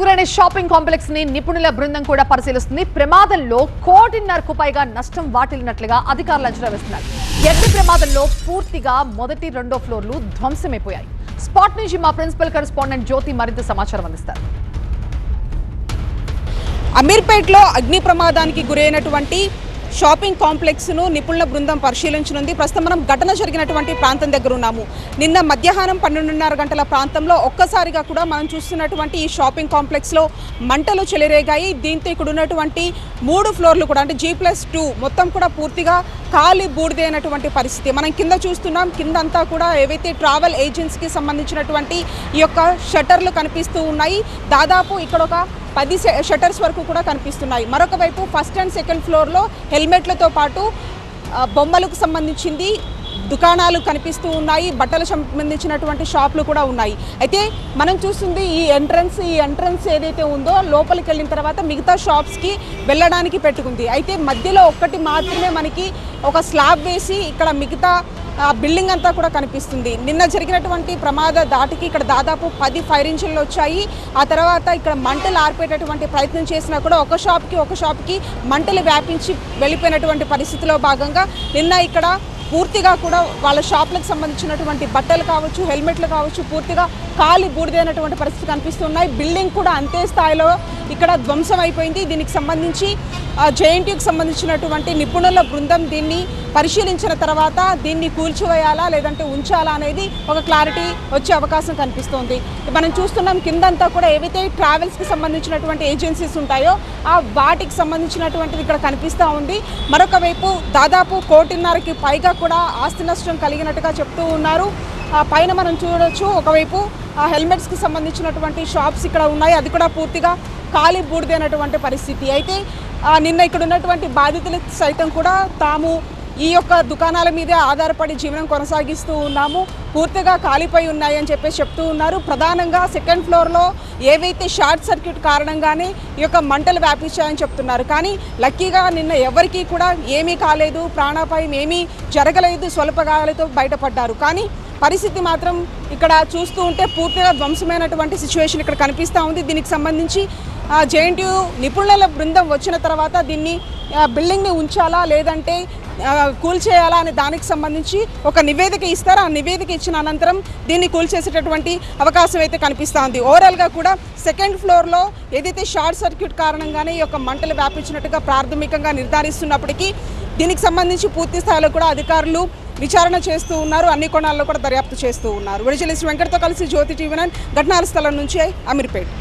గురైన shopping complex ని నిపుణుల బృందం కూడా పరిశీలిస్తుంది. ప్రమాదంలో కోటిన్నరకు పైగా నష్టం వాటిల్లినట్లుగా అధికారులు అంచనా వేస్తున్నారు. అగ్ని ప్రమాదంలో పూర్తిగా మొదటి రెండో ఫ్లోర్లు ధ్వంసమైపోయాయి. స్పాట్ నుంచి మా ప్రిన్సిపల్ కరెస్పాండెంట్ జ్యోతి మరింత సమాచారం అందిస్తారు. అమీర్పేట్లో అగ్ని ప్రమాదానికి గురైనటువంటి షాపింగ్ కాంప్లెక్స్ ను నిపుణుల బృందం పరిశీలించనుంది. ప్రస్తుతం మనం ఘటన జరిగినటువంటి ప్రాంతం దగ్గర ఉన్నాము. నిన్న మధ్యాహ్నం 12:30 గంటల ప్రాంతంలో ఒక్కసారిగా కూడా మనం చూస్తున్నటువంటి ఈ షాపింగ్ కాంప్లెక్స్ లో మంటలు చెలరేగాయి. దీంతో ఇక్కడ ఉన్నటువంటి 3 ఫ్లోర్లు కూడా అంటే G+2 మొత్తం కూడా పూర్తిగా కాలి బూడిదైనటువంటి పరిస్థితి మనం కింద చూస్తున్నాం. కింద అంతా కూడా ఏవైతే ట్రావెల్ ఏజెన్సీకి సంబంధించినటువంటి ఈ యొక్క షట్టర్లు కనిపిస్తూ ఉన్నాయి. దాదాపు ఇక్కడ ఒక 10 షట్టర్స్ వరకు కూడా కనిపిస్తున్నాయి. మరొక వైపు ఫస్ట్ అండ్ సెకండ్ ఫ్లోర్లో హెల్మెట్లతో పాటు బొమ్మలకు సంబంధించింది దుకాణాలు కనిపిస్తూ ఉన్నాయి. బట్టలకు సంబంధించినటువంటి షాపులు కూడా ఉన్నాయి. అయితే మనం చూస్తుంది ఈ ఎంట్రన్స్ ఏదైతే ఉందో లోపలికి వెళ్ళిన తర్వాత మిగతా షాప్స్కి వెళ్ళడానికి పెట్టుకుంది. అయితే మధ్యలో ఒక్కటి మాత్రమే మనకి ఒక స్లాబ్ వేసి ఇక్కడ మిగతా బిల్డింగ్ అంతా కూడా కనిపిస్తుంది. నిన్న జరిగినటువంటి ప్రమాద దాటికి ఇక్కడ దాదాపు 10 ఫైర్ ఇంజిన్లు వచ్చాయి. ఆ తర్వాత ఇక్కడ మంటలు ఆర్పేటటువంటి ప్రయత్నం చేసినా కూడా ఒక షాప్కి మంటలు వ్యాపించి వెళ్ళిపోయినటువంటి పరిస్థితిలో భాగంగా నిన్న ఇక్కడ పూర్తిగా కూడా వాళ్ళ షాపులకు సంబంధించినటువంటి బట్టలు కావచ్చు, హెల్మెట్లు కావచ్చు, పూర్తిగా కాలి బూడిదైనటువంటి పరిస్థితి కనిపిస్తున్నాయి. బిల్డింగ్ కూడా అంతే స్థాయిలో ఇక్కడ ధ్వంసం అయిపోయింది. దీనికి సంబంధించి జేఎన్టీయూకి సంబంధించినటువంటి నిపుణుల బృందం దీన్ని పరిశీలించిన తర్వాత దీన్ని కూల్చివేయాలా లేదంటే ఉంచాలా అనేది ఒక క్లారిటీ వచ్చే అవకాశం కనిపిస్తోంది. మనం చూస్తున్నాం కిందంతా కూడా ఏవైతే ట్రావెల్స్కి సంబంధించినటువంటి ఏజెన్సీస్ ఉంటాయో ఆ వాటికి సంబంధించినటువంటిది ఇక్కడ కనిపిస్తూ ఉంది. మరొక వైపు దాదాపు 1.5 కోటి పైగా కూడా ఆస్తి నష్టం కలిగినట్టుగా చెప్తూ ఉన్నారు. పైన మనం చూడొచ్చు ఒకవైపు హెల్మెట్స్కి సంబంధించినటువంటి షాప్స్ ఇక్కడ ఉన్నాయి. అది కూడా పూర్తిగా కాలి బూడిదైనటువంటి పరిస్థితి. అయితే నిన్న ఇక్కడ ఉన్నటువంటి బాధితులు సైతం కూడా తాము ఈ యొక్క దుకాణాల మీదే ఆధారపడి జీవనం కొనసాగిస్తూ ఉన్నాము, పూర్తిగా కాలిపోయి ఉన్నాయని చెప్పేసి చెప్తూ ఉన్నారు. ప్రధానంగా సెకండ్ ఫ్లోర్లో ఏవైతే షార్ట్ సర్క్యూట్ కారణంగానే ఈ యొక్క మంటలు వ్యాపించాయని చెప్తున్నారు. కానీ లక్కీగా నిన్న ఎవరికీ కూడా ఏమీ కాలేదు, ప్రాణాపాయం ఏమీ జరగలేదు, స్వల్ప గాయాలతో బయటపడ్డారు. కానీ పరిస్థితి మాత్రం ఇక్కడ చూస్తూ ఉంటే పూర్తిగా ధ్వంసమైనటువంటి సిచ్యువేషన్ ఇక్కడ కనిపిస్తూ ఉంది. దీనికి సంబంధించి జేఎన్టీయూ నిపుణుల బృందం వచ్చిన తర్వాత దీన్ని బిల్డింగ్ని ఉంచాలా లేదంటే కూల్చేయాలా అనే దానికి సంబంధించి ఒక నివేదిక ఇస్తారు. ఆ నివేదిక ఇచ్చిన అనంతరం దీన్ని కూల్చేసేటటువంటి అవకాశం అయితే కనిపిస్తూ ఉంది. ఓవరాల్గా కూడా సెకండ్ ఫ్లోర్లో ఏదైతే షార్ట్ సర్క్యూట్ కారణంగానే ఈ యొక్క మంటలు వ్యాపించినట్టుగా ప్రాథమికంగా నిర్ధారిస్తున్నప్పటికీ దీనికి సంబంధించి పూర్తి స్థాయిలో కూడా అధికారులు విచారణ చేస్తూ ఉన్నారు. అన్ని కోణాల్లో కూడా దర్యాప్తు చేస్తూ ఉన్నారు. విజయలిస్ట్ వెంకటతో కలిసి జ్యోతి టీవీ9 ఘటనాల స్థలం నుంచి అమీర్పేట్.